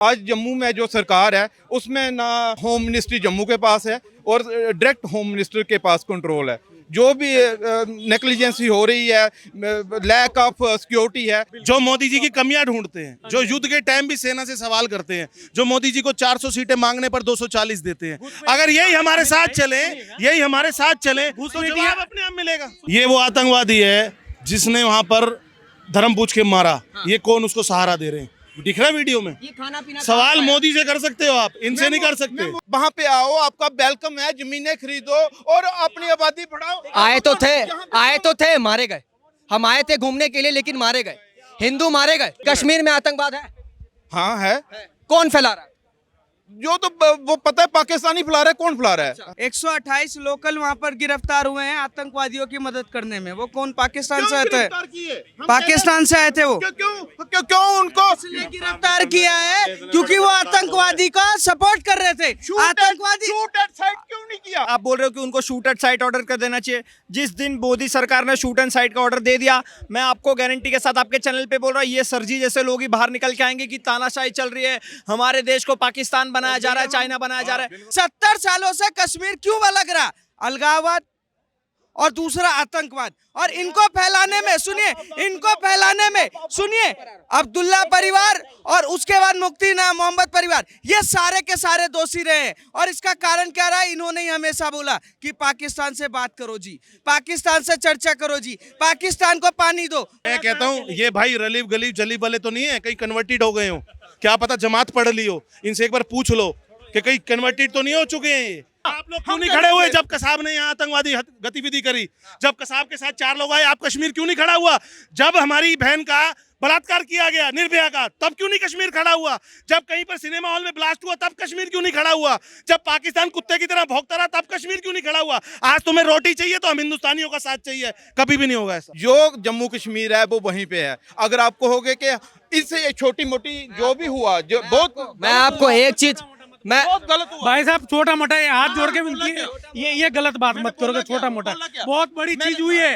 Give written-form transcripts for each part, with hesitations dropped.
आज जम्मू में जो सरकार है उसमें ना होम मिनिस्ट्री जम्मू के पास है और डायरेक्ट होम मिनिस्टर के पास कंट्रोल है। जो भी नेग्लिजेंसी हो रही है, लैक ऑफ सिक्योरिटी है, जो मोदी जी की कमियां ढूंढते हैं, जो युद्ध के टाइम भी सेना से सवाल करते हैं, जो मोदी जी को 400 सीटें मांगने पर 240 देते हैं, अगर यही हमारे साथ चले तो जवाब अपने आप मिलेगा। ये वो आतंकवादी है जिसने वहां पर धर्म पूछ के मारा, ये कौन उसको सहारा दे रहे हैं, दिख रहा है वीडियो में। ये खाना पीना सवाल मोदी से कर सकते हो आप, इनसे नहीं कर सकते। वहाँ पे आओ, आपका वेलकम है, जमीनें खरीदो और अपनी आबादी बढ़ाओ। आए तो थे मारे गए। हम आए थे घूमने के लिए लेकिन मारे गए, हिंदू मारे गए। कश्मीर में आतंकवाद है, हाँ है। कौन फैला रहा है? जो तो वो पता है पाकिस्तानी फैला रहा है, कौन फैला रहा है? 128 लोकल वहाँ पर गिरफ्तार हुए हैं आतंकवादियों की मदद करने में। वो कौन पाकिस्तान से आए थे? पाकिस्तान से आए थे वो। क्यों उनको इसलिए गिरफ्तार किया है क्योंकि वो आतंकवादी का सपोर्ट कर रहे थे। आतंकवादी शूट एट साइट क्यों नहीं किया? आप बोल रहे हो कि उनको शूट एट साइट ऑर्डर कर देना चाहिए। जिस दिन मोदी सरकार ने शूट एंड साइट का ऑर्डर दे दिया, मैं आपको गारंटी के साथ आपके चैनल पे बोल रहा हूँ, ये सरजी जैसे लोग ही बाहर निकल के आएंगे कि तानाशाही चल रही है, हमारे देश को पाकिस्तान बनाया जा रहा है, चाइना बनाया जा रहा है। 70 सालों से कश्मीर क्यों अलग रहा? अलगाववाद और दूसरा आतंकवाद। और इनको फैलाने में सुनिए अब्दुल्ला परिवार और उसके बाद मुफ्ती मोहम्मद परिवार, ये सारे के सारे दोषी रहे हैं। और इसका कारण क्या रहा? इन्होंने ही हमेशा बोला कि पाकिस्तान से बात करो जी, पाकिस्तान से चर्चा करो जी, पाकिस्तान को पानी दो। मैं कहता हूँ ये भाई रलीफ गलीफ जलीफ वाले तो नहीं है, कहीं कन्वर्टेड हो गए हो, क्या पता जमात पढ़ ली हो, इनसे एक बार पूछ लो कि कहीं कन्वर्टेड तो नहीं हो चुके हैं ये। आप लोग क्यों नहीं खड़े हुए जब कसाब ने यहाँ आतंकवादी गतिविधि करी? जब कसाब के साथ 4 लोग आए, आप कश्मीर क्यों नहीं खड़ा हुआ? जब हमारी बहन का बलात्कार किया गया निर्भया का, तब क्यों नहीं कश्मीर खड़ा हुआ? जब कहीं पर सिनेमा हॉल में ब्लास्ट हुआ, तब कश्मीर क्यों नहीं खड़ा हुआ? जब पाकिस्तान कुत्ते की तरह भौंकता रहा, तब कश्मीर क्यों नहीं खड़ा हुआ? आज तुम्हें रोटी चाहिए तो हम हिंदुस्तानियों का साथ चाहिए, कभी भी नहीं होगा ऐसा। जो जम्मू कश्मीर है वो वहीं पे है। अगर आपको होगे कि इससे छोटी मोटी जो भी हुआ, जो बहुत, मैं आपको एक चीज बहुत गलत हुआ भाई साहब, छोटा मोटा हाथ जोड़ के मिलती है, ये गलत बात मत करोगे। छोटा मोटा बहुत बड़ी चीज हुई है।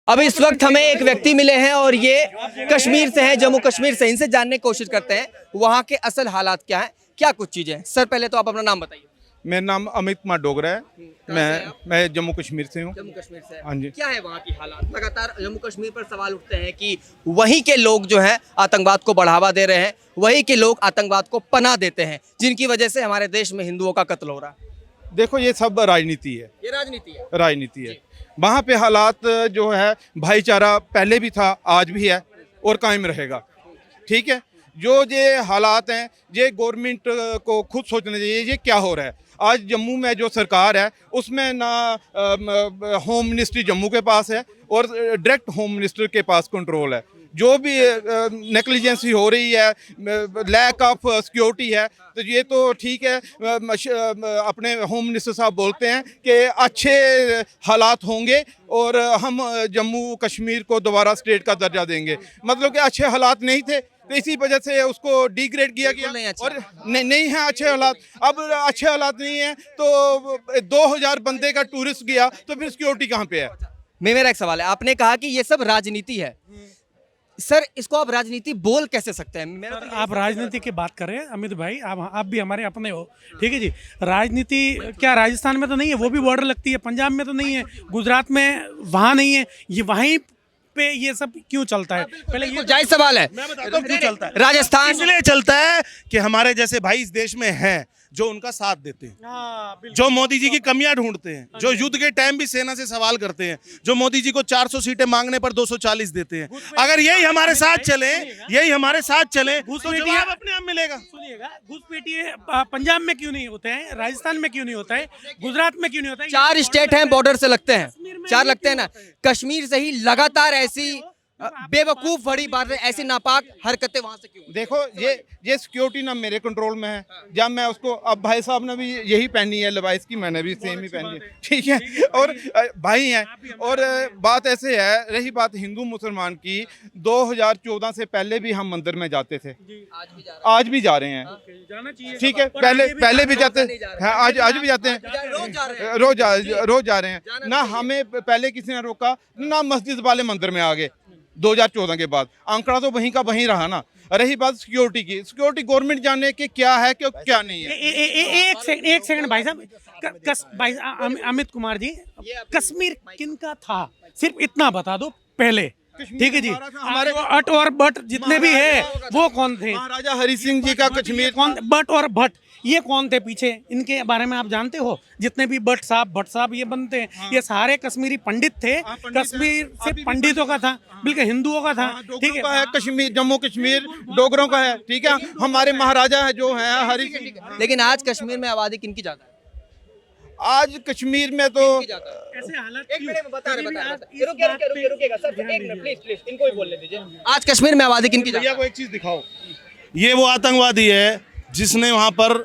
अब इस वक्त हमें एक व्यक्ति मिले हैं और ये कश्मीर से हैं, जम्मू कश्मीर से। इनसे जानने की कोशिश करते हैं वहाँ के असल हालात क्या हैं, क्या कुछ चीजें हैं। सर पहले तो आप अपना नाम बताइए। मेरा नाम अमित कुमार डोगरा है, मैं जम्मू कश्मीर से हूँ। जम्मू कश्मीर से। हाँ जी। क्या है वहाँ की हालात? लगातार जम्मू कश्मीर पर सवाल उठते हैं कि वहीं के लोग जो हैं आतंकवाद को बढ़ावा दे रहे हैं, वहीं के लोग आतंकवाद को पनाह देते हैं, जिनकी वजह से हमारे देश में हिंदुओं का कत्ल हो रहा है। देखो ये सब राजनीति है, ये राजनीति है। वहाँ पे हालात जो है, भाईचारा पहले भी था, आज भी है और कायम रहेगा। ठीक है, जो ये हालात हैं ये गवर्नमेंट को खुद सोचना चाहिए ये क्या हो रहा है। आज जम्मू में जो सरकार है उसमें ना होम मिनिस्ट्री जम्मू के पास है और डायरेक्ट होम मिनिस्टर के पास कंट्रोल है। जो भी नेग्लिजेंसी हो रही है, लैक ऑफ सिक्योरिटी है, तो ये तो ठीक है। अपने होम मिनिस्टर साहब बोलते हैं कि अच्छे हालात होंगे और हम जम्मू कश्मीर को दोबारा स्टेट का दर्जा देंगे। मतलब कि अच्छे हालात नहीं थे तो इसी वजह से उसको डिग्रेड किया गया। और नहीं है अच्छे हालात। अब अच्छे हालात नहीं है तो 2000 बंदे का टूरिस्ट गया तो फिर सिक्योरिटी कहाँ पे है? मेरा एक सवाल है, आपने कहा कि ये सब राजनीति है। सर इसको आप राजनीति बोल कैसे सकते हैं? आप राजनीति की बात कर रहे हैं अमित भाई, आप भी हमारे अपने हो, ठीक है जी। राजनीति क्या राजस्थान में तो नहीं है, वो भी बॉर्डर लगती है, पंजाब में तो नहीं है, गुजरात में वहाँ नहीं है, ये वहीं पे ये सब क्यों चलता है? पहले ये जायज सवाल है। मैं बताता हूँ क्यों चलता है। राजस्थान इसलिए चलता है कि हमारे जैसे भाई इस देश में हैं जो उनका साथ देते हैं, जो मोदी जी की कमियां ढूंढते हैं, जो युद्ध के टाइम भी सेना से सवाल करते हैं, जो मोदी जी को 400 सीटें मांगने पर 240 देते हैं, अगर यही हमारे साथ चले तो जवाब अपने आप मिलेगा। सुनिएगा, घुसपैठिए पंजाब में क्यों नहीं होते हैं, राजस्थान में क्यों नहीं होता है, गुजरात में क्यों नहीं होता है? 4 स्टेट हैं बॉर्डर से लगते हैं, 4 लगते हैं ना। कश्मीर से ही लगातार ऐसी बेवकूफ बड़ी बात है, ऐसी नापाक हरकतें वहां से क्यों? देखो ये सिक्योरिटी ना मेरे कंट्रोल में है। जब मैं उसको, अब भाई साहब ने भी यही पहनी है लिबास की, मैंने भी सेम ही पहनी है, ठीक है। और भाई हैं। और बात ऐसे है, रही बात हिंदू मुसलमान की, 2014 से पहले भी हम मंदिर में जाते थे, आज भी जा रहे हैं, ठीक है। पहले भी जाते हैं, आज भी जाते हैं, रोज जा रहे हैं ना। हमें पहले किसी ने रोका ना, मस्जिद वाले मंदिर में आ गए, 2014 के बाद आंकड़ा तो वहीं का वहीं रहा ना। रही बात सिक्योरिटी की, सिक्योरिटी गवर्नमेंट जाने की क्या है कि क्या नहीं है। एक सेकंड भाई साहब, भाई अमित कुमार जी, कश्मीर किनका था सिर्फ इतना बता दो पहले, ठीक है जी। हमारे अट और बट जितने भी है वो कौन थे? महाराजा हरि सिंह जी का कश्मीर। कौन बट और भट्ट ये कौन थे पीछे? इनके बारे में आप जानते हो? जितने भी भट्ट साहब ये बनते हैं, ये सारे कश्मीरी पंडित थे। कश्मीर सिर्फ पंडितों का था, बिल्कुल हिंदुओं का था, ठीक है। कश्मीर, जम्मू कश्मीर डोगरों का है, ठीक है। हमारे महाराजा है जो है हरि सिंह। लेकिन आज कश्मीर में आबादी किनकी ज्यादा है? आज कश्मीर में तो ऐसे हालत एक मिनट में बता रहे रुकिएगा सर, एक मिनट प्लीज इनको भी बोलने दीजिए। आज कश्मीर में आबादी किनकी ज्यादा भैया को एक चीज दिखाओ, ये वो आतंकवादी है जिसने वहां पर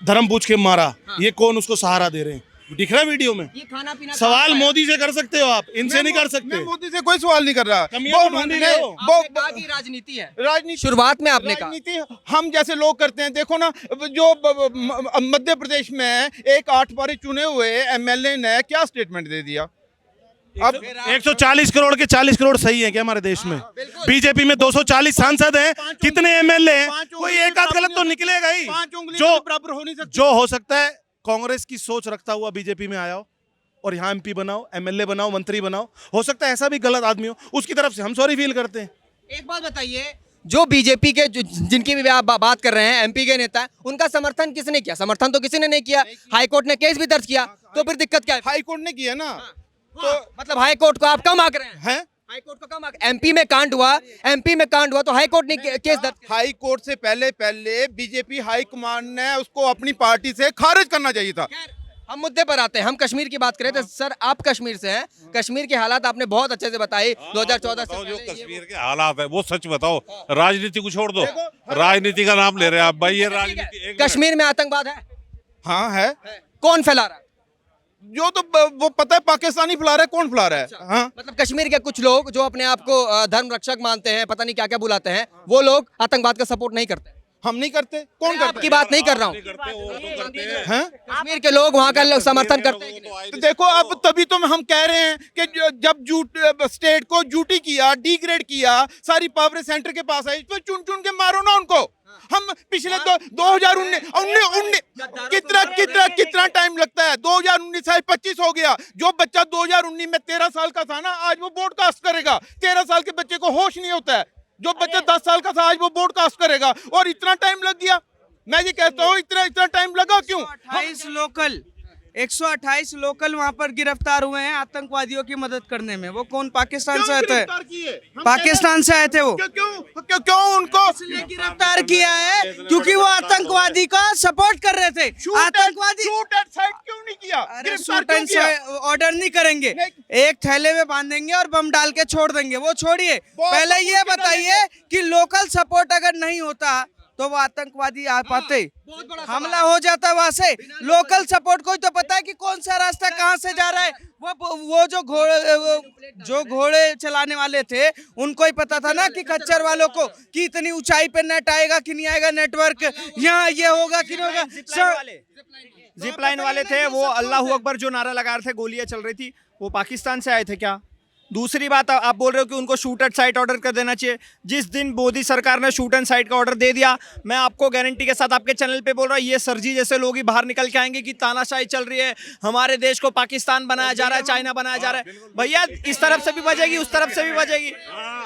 धर्म पूछ के मारा। ये कौन उसको सहारा दे रहे हैं, दिख रहा है वीडियो में? ये खाना पीना सवाल मोदी से कर सकते हो आप, इनसे नहीं कर सकते। मैं मोदी से कोई सवाल नहीं कर रहा। कमियां तो ढूंढ ही रहे हो। आपने कहा कि राजनीति है, राजनीति, शुरुआत में आपने कहा राजनीति हम जैसे लोग करते हैं। देखो ना, जो मध्य प्रदेश में एक 8 बार चुने हुए एमएलए ने क्या स्टेटमेंट दे दिया। अब 140 करोड़ के 40 करोड़ सही है क्या हमारे देश में? बीजेपी में 240 सांसद हैं, कितने एमएलए हैं? कोई एक आध गलत तो निकलेगा ही। 5 उंगली जो बराबर हो नहीं सकती। जो हो सकता है कांग्रेस की सोच रखता हुआ बीजेपी में आया हो और यहाँ एमपी बनाओ, एमएलए बनाओ, मंत्री बनाओ, हो सकता है ऐसा भी गलत आदमी हो, उसकी तरफ से हम सॉरी फील करते हैं। एक बात बताइए, जो बीजेपी के जिनकी भी आप बात कर रहे हैं, एमपी के नेता हैं, उनका समर्थन किसने किया? समर्थन तो किसी ने नहीं किया। हाईकोर्ट ने केस भी दर्ज किया, तो फिर दिक्कत क्या है? हाईकोर्ट ने किया ना, तो मतलब हाईकोर्ट को आप कम आंक रहे हैं? हैं? हाईकोर्ट को कम आंक, एमपी में कांड हुआ तो हाईकोर्ट ने केस दर्ज किया। हाई कोर्ट से पहले बीजेपी हाई कमान ने उसको अपनी पार्टी से खारिज करना चाहिए था। हम मुद्दे पर आते हैं, हम कश्मीर की बात करें तो सर आप कश्मीर से हैं, कश्मीर के हालात आपने बहुत अच्छे से बताई 2014 से जो पहले कश्मीर के हालात है वो सच बताओ, राजनीति को छोड़ दो, राजनीति का नाम ले रहे हैं आप भाई। ये राजनीति कश्मीर में आतंकवाद है, हाँ है। कौन फैला रहा है? जो तो वो पता है पाकिस्तानी फैला रहा है, कौन फैला रहा है। हाँ, मतलब कश्मीर के कुछ लोग जो अपने आप को धर्म रक्षक मानते हैं, पता नहीं क्या क्या बुलाते हैं, वो लोग आतंकवाद का सपोर्ट नहीं करते। हम नहीं करते, कौन मैं करता आपकी बात नहीं कर रहा हूँ, है? कश्मीर के लोग वहाँ का लोग समर्थन करते हैं। तो देखो, अब तभी तो हम कह रहे हैं कि जब स्टेट को ड्यूटी किया, डिग्रेड किया, सारी पावर सेंटर के पास आई, तो चुन चुन के मारो ना उनको। हम पिछले 2019 कितना टाइम लगता है? 2019 से 25 हो गया। जो बच्चा 2019 में 13 साल का था ना, आज वो ब्रॉडकास्ट करेगा। 13 साल के बच्चे को होश नहीं होता है। जो बच्चा 10 साल का था, आज वो ब्रॉडकास्ट करेगा। और इतना टाइम लग गया। मैं ये कहता हूँ, इतना टाइम लगा क्यों? 128 लोकल वहाँ पर गिरफ्तार हुए हैं आतंकवादियों की मदद करने में। वो कौन? पाकिस्तान से आए थे, पाकिस्तान से आए थे वो। क्यों उनको इसलिए गिरफ्तार किया है क्योंकि वो आतंकवादी का सपोर्ट कर रहे थे। आतंकवादी शूट एट साइट क्यों नहीं किया? गिरफ्तार क्यों किया? ऑर्डर नहीं करेंगे, एक थैले में बांधेंगे और बम डाल के छोड़ देंगे। वो छोड़िए, पहले ये बताइए कि लोकल सपोर्ट अगर नहीं होता तो वो आतंकवादी आ पाते, हमला हो जाता वहां से। लोकल सपोर्ट को तो पता है कि कौन सा रास्ता कहां से जा रहा है। वो जो घोड़े चलाने वाले थे उनको ही पता था ना कि खच्चर वालों को कि इतनी ऊंचाई पे नेट आएगा कि नहीं आएगा, नेटवर्क यहाँ ये होगा कि नहीं होगा। जिप लाइन वाले थे वो, अल्लाह अकबर जो नारा लगा रहे थे, गोलियां चल रही थी, वो पाकिस्तान से आए थे क्या? दूसरी बात, आप बोल रहे हो कि उनको शूट एट साइट ऑर्डर कर देना चाहिए। जिस दिन मोदी सरकार ने शूट एंड साइट का ऑर्डर दे दिया, मैं आपको गारंटी के साथ आपके चैनल पे बोल रहा हूँ, ये सरजी जैसे लोग ही बाहर निकल के आएंगे कि तानाशाही चल रही है, हमारे देश को पाकिस्तान बनाया जा रहा है, चाइना बनाया जा रहा है। भैया इस तरफ से भी बजेगी, उस तरफ से भी बजेगी।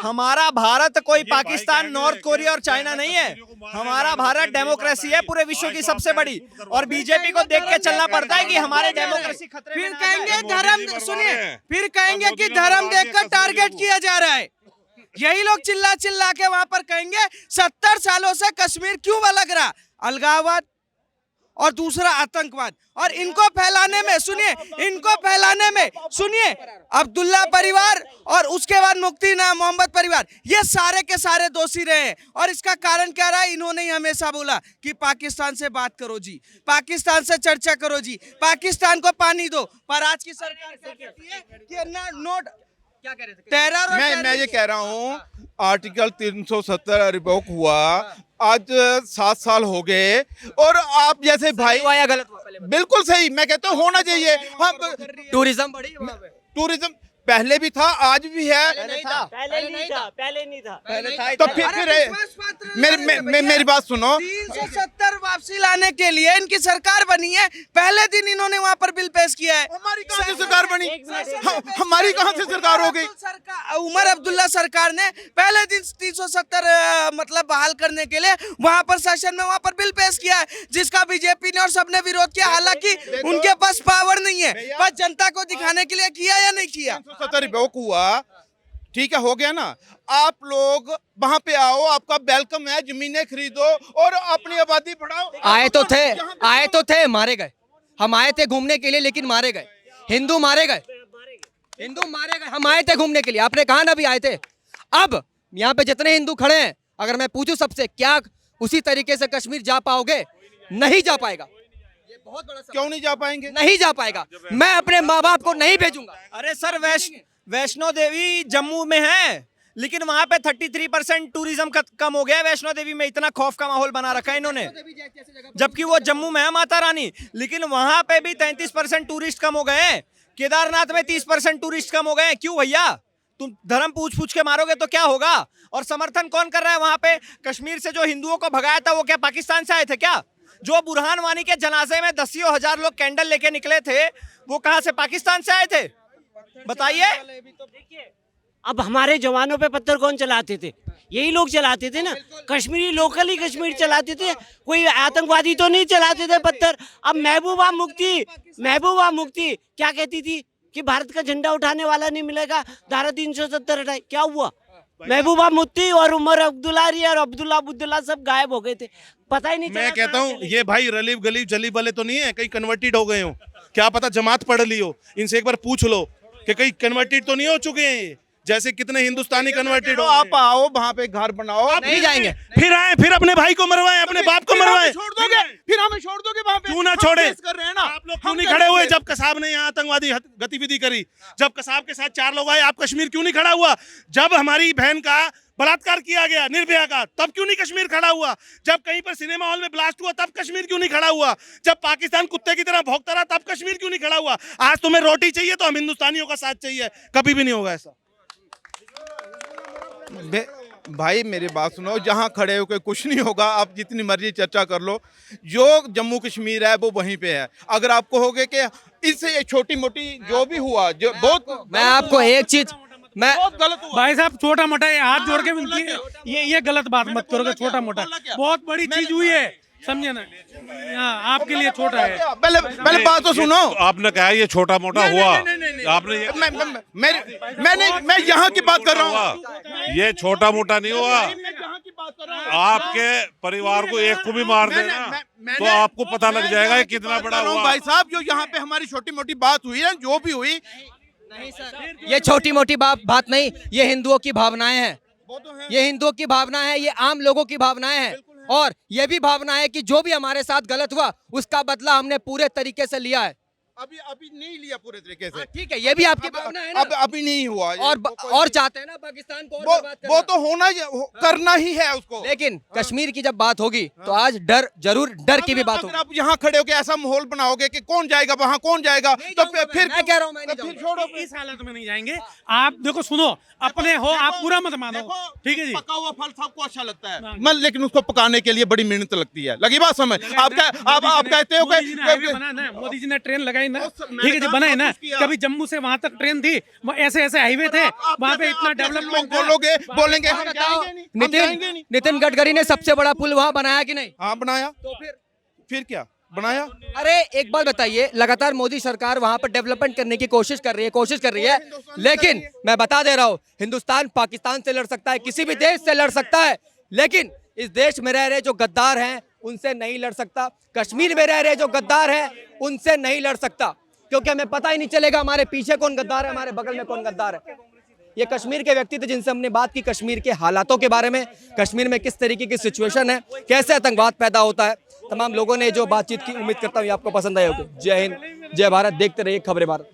हमारा भारत कोई पाकिस्तान, नॉर्थ कोरिया और चाइना नहीं है। हमारा भारत डेमोक्रेसी है, पूरे विश्व की सबसे बड़ी। और बीजेपी को देख के चलना पड़ता है कि हमारे डेमोक्रेसी खतरे में। फिर कहेंगे धर्म, सुनिए, फिर कहेंगे कि धर्म देखकर टारगेट किया जा रहा है। यही लोग चिल्ला चिल्ला के वहां पर कहेंगे 70 सालों से कश्मीर क्यों अलग रहा? अलगाववाद और दूसरा आतंकवाद। और इनको फैलाने में, सुनिए, इनको फैलाने में, सुनिए, अब्दुल्ला परिवार और उसके बाद मुफ्ती मोहम्मद परिवार, ये सारे के सारे दोषी रहे हैं। और इसका कारण क्या रहा? इन्होंने ही हमेशा बोला कि पाकिस्तान से बात करो जी, पाकिस्तान से चर्चा करो जी, पाकिस्तान को पानी दो। पर आज की सरकार क्या कहती है कि नोट क्या कह रहे थे? टेरर। मैं ये कह रहा हूँ, आर्टिकल 370 रिवोक हुआ, आज 7 साल हो गए। और आप जैसे भाई, हुआ या गलत हुआ? पहले बिल्कुल सही, मैं कहता हूँ होना चाहिए। हम टूरिज्म बढ़ी वहाँ पे। पहले भी था, आज भी है। पहले नहीं था। तो फिर मेरी बात सुनो। 370 वापसी लाने के लिए इनकी सरकार बनी है, पहले दिन इन्होंने वहाँ पर बिल पेश किया है। हमारी कहाँ से सरकार बनी? हमारी कहाँ से सरकार हो गई? उमर अब्दुल्ला सरकार ने पहले दिन 370 मतलब बहाल करने के लिए वहाँ पर सेशन में वहाँ पर बिल पेश किया है, जिसका बीजेपी ने और सबने विरोध किया। हालांकि उनके पास पावर नहीं है, बस जनता को दिखाने के लिए किया या नहीं किया। 370 रिवोक हुआ, ठीक है, हो गया ना। आप लोग वहां पे आओ, आपका वेलकम है, जमीनें खरीदो और अपनी आबादी बढ़ाओ। आए तो थे मारे गए। हम आए थे घूमने के लिए लेकिन मारे गए। हिंदू मारे गए। हम आए थे घूमने के लिए, आपने कहा ना भी आए थे। अब यहाँ पे जितने हिंदू खड़े हैं, अगर मैं पूछूं सबसे, क्या उसी तरीके से कश्मीर जा पाओगे? नहीं जा पाएगा। बहुत बड़ा क्यों नहीं जा पाएंगे? नहीं जा पाएगा। मैं अपने माँ बाप को नहीं भेजूंगा। अरे सर, वैष्णो देवी जम्मू में है, लेकिन वहां पे 33% टूरिज्म कम हो गया है। वैष्णो देवी में इतना खौफ का माहौल बना रखा है इन्होंने, जबकि वो जम्मू में है माता रानी, लेकिन वहां पे भी 33% टूरिस्ट कम हो गए हैं। केदारनाथ में 30% टूरिस्ट कम हो गए हैं। क्यों भैया? तुम धर्म पूछ के मारोगे तो क्या होगा? और समर्थन कौन कर रहा है वहां पे? कश्मीर से जो हिंदुओं को भगाया था वो क्या पाकिस्तान से आए थे क्या? जो बुरहान वानी के जनाजे में 10,000 लोग कैंडल लेके निकले थे, वो कहां से? पाकिस्तान से आए थे? बताइए। अब हमारे जवानों पे पत्थर कौन चलाते थे? यही लोग चलाते थे ना। कश्मीरी लोकल ही कश्मीर चलाते थे, कोई आतंकवादी तो नहीं चलाते थे पत्थर। अब महबूबा मुफ्ती क्या कहती थी कि भारत का झंडा उठाने वाला नहीं मिलेगा, धारा 370 हटाए। क्या हुआ? महबूबा मुफ्ती और उमर अब्दुल्ला और अब्दुल्ला सब गायब हो गए थे, पता ही नहीं चला। मैं कहता हूँ ये भाई रलीफ गलीफ जली वाले तो नहीं है, कहीं कन्वर्टेड हो गए हो, क्या पता जमात पढ़ ली हो। इनसे एक बार पूछ लो कि कहीं कन्वर्टेड तो नहीं हो चुके हैं ये, जैसे कितने हिंदुस्तानी कन्वर्टेड हो। आप आओ, वहां पे घर बनाओ। आप नहीं जाएंगे। फिर आए, फिर अपने भाई को मरवाए, अपने बाप को मरवाए। छोड़ दोगे? फिर हमें छोड़ दोगे वहां पे? क्यों ना छोड़े? कर रहे हैं ना आप लोग क्यों नहीं खड़े हुए जब कसाब ने यहाँ आतंकवादी गतिविधि करी? जब कसाब के साथ 4 लोग आए, आप कश्मीर क्यों नहीं खड़ा हुआ? जब हमारी बहन का बलात्कार किया गया निर्भया का, तब क्यों नहीं कश्मीर खड़ा हुआ? जब कहीं पर सिनेमा हॉल में ब्लास्ट हुआ, तब कश्मीर क्यों नहीं खड़ा हुआ? जब पाकिस्तान कुत्ते की तरह भौंकता रहा, तब कश्मीर क्यों नहीं खड़ा हुआ? आज तुम्हें रोटी चाहिए तो हम हिंदुस्तानियों का साथ चाहिए, कभी भी नहीं होगा ऐसा। भाई मेरी बात सुनो, जहां खड़े हो के कुछ नहीं होगा। आप जितनी मर्जी चर्चा कर लो, जो जम्मू कश्मीर है वो वहीं पे है। अगर आप कहोगे कि इससे छोटी मोटी जो भी हुआ, जो बहुत, मैं आपको एक चीज, मैं बहुत गलत हुआ। भाई साहब, छोटा मोटा हाथ जोड़ के विनती है, ये गलत बात मत करोगे। छोटा मोटा बहुत बड़ी चीज हुई है, समझे ना? आपके लिए छोटा है। पहले बात तो सुनो। आपने कहा ये छोटा मोटा हुआ, आपने ये मैं यहाँ की बात कर रहा हूँ। ये छोटा मोटा नहीं हुआ। आपके परिवार को एक को भी मार देना तो आपको पता लग जाएगा ये कितना बड़ा हुआ। भाई साहब, जो यहाँ पे हमारी छोटी मोटी बात हुई है, जो भी हुई, ये छोटी मोटी बात नहीं, ये हिंदुओं की भावनाएं हैं। ये हिंदुओं की भावना है, ये आम लोगों की भावनाएं हैं। और ये भी भावना है कि जो भी हमारे साथ गलत हुआ उसका बदला हमने पूरे तरीके से लिया है। अभी नहीं लिया पूरे तरीके से। ठीक है, ये भी आपकी भावना है ना? अभी नहीं हुआ। और चाहते हैं ना पाकिस्तान को और बर्बाद करना। वो तो होना करना ही है उसको। लेकिन कश्मीर की जब बात होगी तो आज डर की भी बात होगी। आप यहाँ खड़े होकर ऐसा माहौल बनाओगे कि कौन जाएगा वहाँ, कौन जाएगा, तो फिर मैं कह रहा हूँ, मैं नहीं फिर जाऊंगा। छोड़ो। इस हालत में नहीं जाएंगे। आप देखो, सुनो, अपने हो, आप पूरा मत मानो, ठीक है जी? पका हुआ फल सबको अच्छा लगता है, लेकिन उसको पकाने के लिए बड़ी मेहनत लगती है। लगी बात समझ? आप कहते हो मोदी जी ने ट्रेन लगाई ना, ठीक है जी, बनाए ना। कभी जम्मू से वहां तक ट्रेन थी, ऐसे हाईवे थे, वहां पे इतना डेवलपमेंट। बोलेंगे नितिन गडकरी ने सबसे बड़ा पुल वहां बनाया कि नहीं? हाँ बनाया। तो फिर क्या बनाया? अरे एक बात बताइए, लगातार मोदी सरकार वहां पर डेवलपमेंट करने की कोशिश कर रही है, लेकिन मैं बता दे रहा हूँ, हिंदुस्तान पाकिस्तान से लड़ सकता है, किसी भी देश से लड़ सकता है, लेकिन इस देश में रह रहे जो गद्दार हैं उनसे नहीं लड़ सकता। कश्मीर में रह रहे जो गद्दार हैं उनसे नहीं लड़ सकता, क्योंकि हमें पता ही नहीं चलेगा हमारे पीछे कौन गद्दार है, हमारे बगल में कौन गद्दार है। ये कश्मीर के व्यक्ति थे जिनसे हमने बात की कश्मीर के हालातों के बारे में, कश्मीर में किस तरीके की सिचुएशन है, कैसे आतंकवाद पैदा होता है। तमाम लोगों ने जो बातचीत की, उम्मीद करता हूँ ये आपको पसंद आई होगी। जय हिंद, जय भारत। देखते रहिए खबरें भारत।